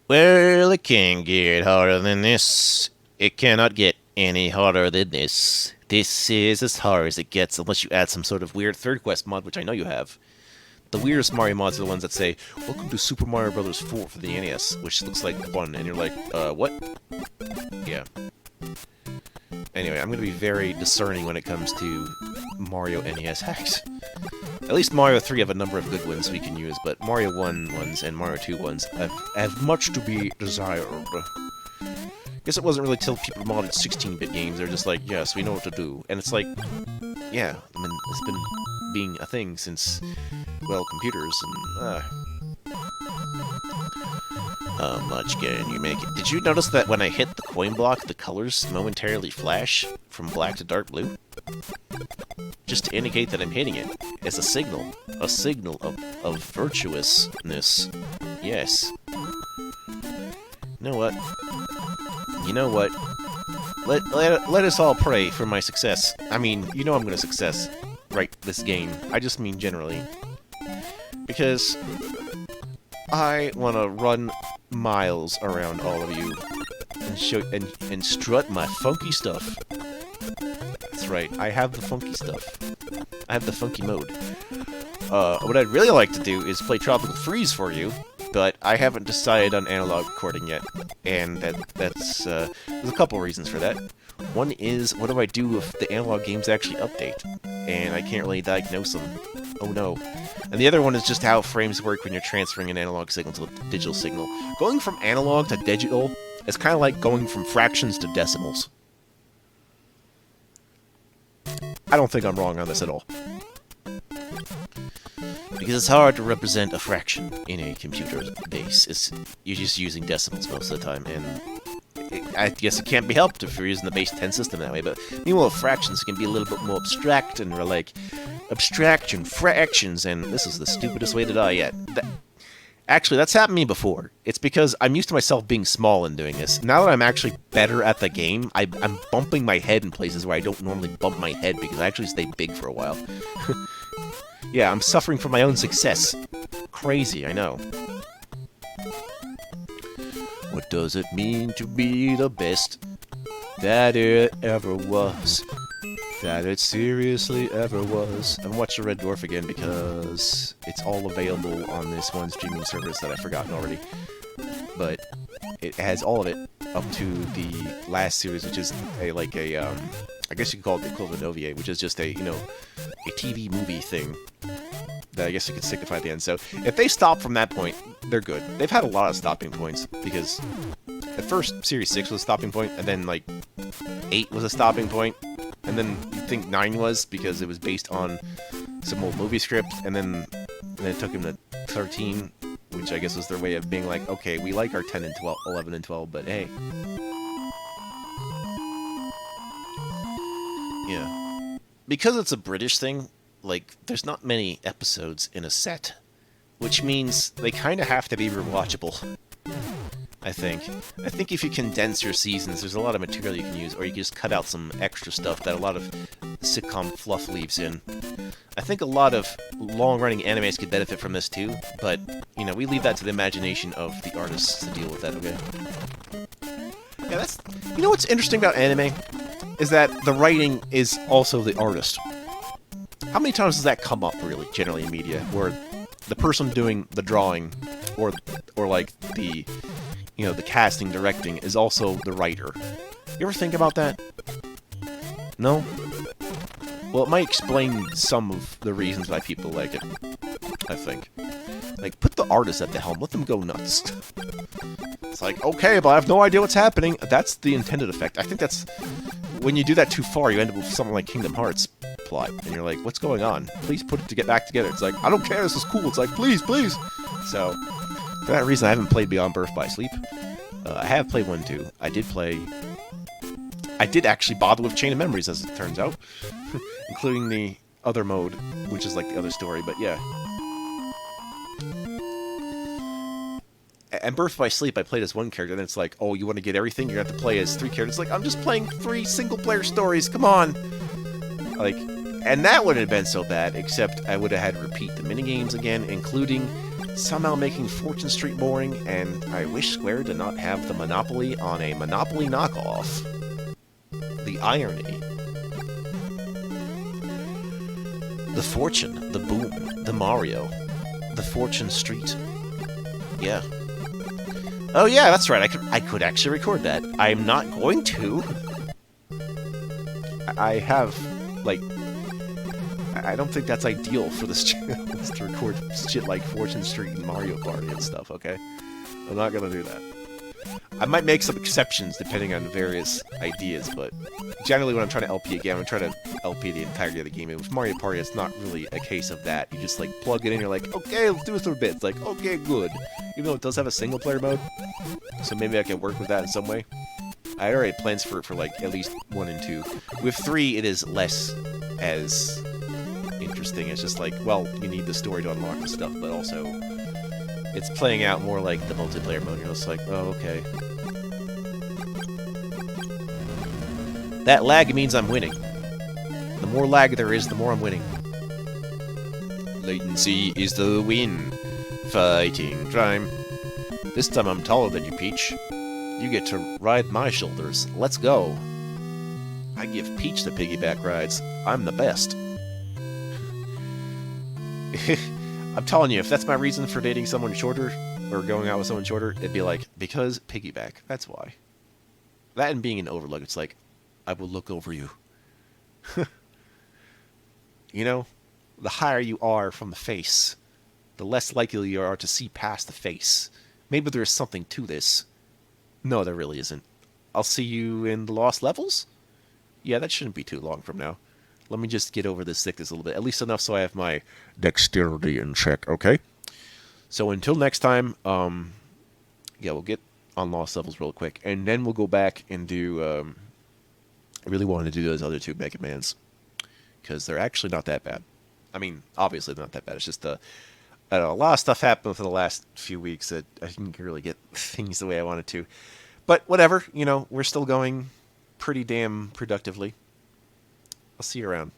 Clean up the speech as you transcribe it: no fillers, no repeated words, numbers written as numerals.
Well, it can get harder than this. It cannot get any harder than this. This is as hard as it gets, unless you add some sort of weird third quest mod, which I know you have. The weirdest Mario mods are the ones that say, "Welcome to Super Mario Bros. 4 for the NES," which looks like fun, and you're like, what? Yeah. Anyway, I'm gonna be very discerning when it comes to Mario NES hacks. At least Mario 3 have a number of good ones we can use, but Mario 1 ones and Mario 2 ones have much to be desired. Guess it wasn't really till people modded 16-bit games, they're just like, yes, we know what to do. And it's like, yeah, I mean, it's been being a thing since, well, computers, and, how much can you make it? Did you notice that when I hit the coin block, the colors momentarily flash from black to dark blue? Just to indicate that I'm hitting it. It's a signal of virtuousness. Yes. You know what? You know what? Let us all pray for my success. I mean, you know I'm gonna success, right, this game. I just mean generally. Because I wanna run miles around all of you and show and strut my funky stuff. That's right, I have the funky stuff. I have the funky mode. What I'd really like to do is play Tropical Freeze for you, but I haven't decided on analog recording yet, and that's there's a couple reasons for that. One is, what do I do if the analog games actually update, and I can't really diagnose them? Oh no. And the other one is just how frames work when you're transferring an analog signal to a digital signal. Going from analog to digital is kind of like going from fractions to decimals. I don't think I'm wrong on this at all. Because it's hard to represent a fraction in a computer base. You're just using decimals most of the time, and I guess it can't be helped if you're using the base 10 system that way, but meanwhile fractions can be a little bit more abstract, and we're like, abstraction, fractions, and this is the stupidest way to die yet. Actually, that's happened to me before. It's because I'm used to myself being small and doing this. Now that I'm actually better at the game, I'm bumping my head in places where I don't normally bump my head because I actually stay big for a while. Yeah, I'm suffering from my own success. Crazy, I know. What does it mean to be the best that it ever was? That it seriously ever was. I'm watching Red Dwarf again because it's all available on this one streaming service that I've forgotten already. But it has all of it up to the last series, which is I guess you could call it the equivalent of OVA, which is just a TV movie thing that I guess you could signify at the end. So if they stop from that point, they're good. They've had a lot of stopping points because at first Series 6 was a stopping point, and then like 8 was a stopping point, and then you think 9 was because it was based on some old movie script, and then it took him to 13, which I guess was their way of being like, okay, we like our 10 and 12, 11 and 12, but hey. Yeah. Because it's a British thing, like, there's not many episodes in a set, which means they kind of have to be rewatchable. I think if you condense your seasons, there's a lot of material you can use, or you can just cut out some extra stuff that a lot of sitcom fluff leaves in. I think a lot of long-running animes could benefit from this too, but, we leave that to the imagination of the artists to deal with that, okay? Yeah, that's... what's interesting about anime? Is that the writing is also the artist. How many times does that come up, really, generally in media, where the person doing the drawing, or like, the casting, directing, is also the writer? You ever think about that? No? Well, it might explain some of the reasons why people like it, I think. Like, put the artist at the helm, let them go nuts. It's like, okay, but I have no idea what's happening. That's the intended effect. I think that's... When you do that too far, you end up with something like Kingdom Hearts plot, and you're like, what's going on? Please put it to get back together. It's like, I don't care, this is cool. It's like, please, please! So, for that reason, I haven't played Beyond Birth by Sleep. I have played 1 too. I did actually bother with Chain of Memories, as it turns out. Including the other mode, which is like the other story, but yeah. And Birth by Sleep, I played as 1 character, and it's like, oh, you want to get everything? You're going to have to play as 3 characters. Like, I'm just playing 3 single-player stories, come on! Like, and that wouldn't have been so bad, except I would have had to repeat the minigames again, including somehow making Fortune Street boring, and I wish Square did not have the monopoly on a Monopoly knockoff. The irony. The Fortune, the Boom, the Mario, the Fortune Street. Yeah. Oh yeah, that's right. I could actually record that. I'm not going to. I have, like, I don't think that's ideal for this channel, is to record shit like Fortune Street and Mario Party and stuff, okay? I'm not gonna do that. I might make some exceptions depending on various ideas, but generally when I'm trying to LP a game, I'm trying to LP the entirety of the game. And with Mario Party, it's not really a case of that. You just, like, plug it in, you're like, okay, let's do it for a bit. It's like, okay, good. Even though it does have a single-player mode, so maybe I can work with that in some way. I already had plans for like, at least 1 and 2. With 3, it is less as interesting. It's just like, well, you need the story to unlock the stuff, but also it's playing out more like the multiplayer mode. You're just like, oh, okay. That lag means I'm winning. The more lag there is, the more I'm winning. Latency is the win. Fighting time. This time I'm taller than you, Peach. You get to ride my shoulders. Let's go. I give Peach the piggyback rides. I'm the best. I'm telling you, if that's my reason for dating someone shorter, or going out with someone shorter, it'd be like, because piggyback. That's why. That and being an overlook, it's like, I will look over you. You know, the higher you are from the face, the less likely you are to see past the face. Maybe there's something to this. No, there really isn't. I'll see you in the Lost Levels? Yeah, that shouldn't be too long from now. Let me just get over this sickness a little bit. At least enough so I have my dexterity in check, okay? So until next time, yeah, we'll get on Lost Levels real quick. And then we'll go back and do, I really wanted to do those other 2 Mega Mans. Because they're actually not that bad. I mean, obviously they're not that bad. It's just, I don't know, a lot of stuff happened for the last few weeks that I didn't really get things the way I wanted to. But whatever, you know, we're still going pretty damn productively. I'll see you around.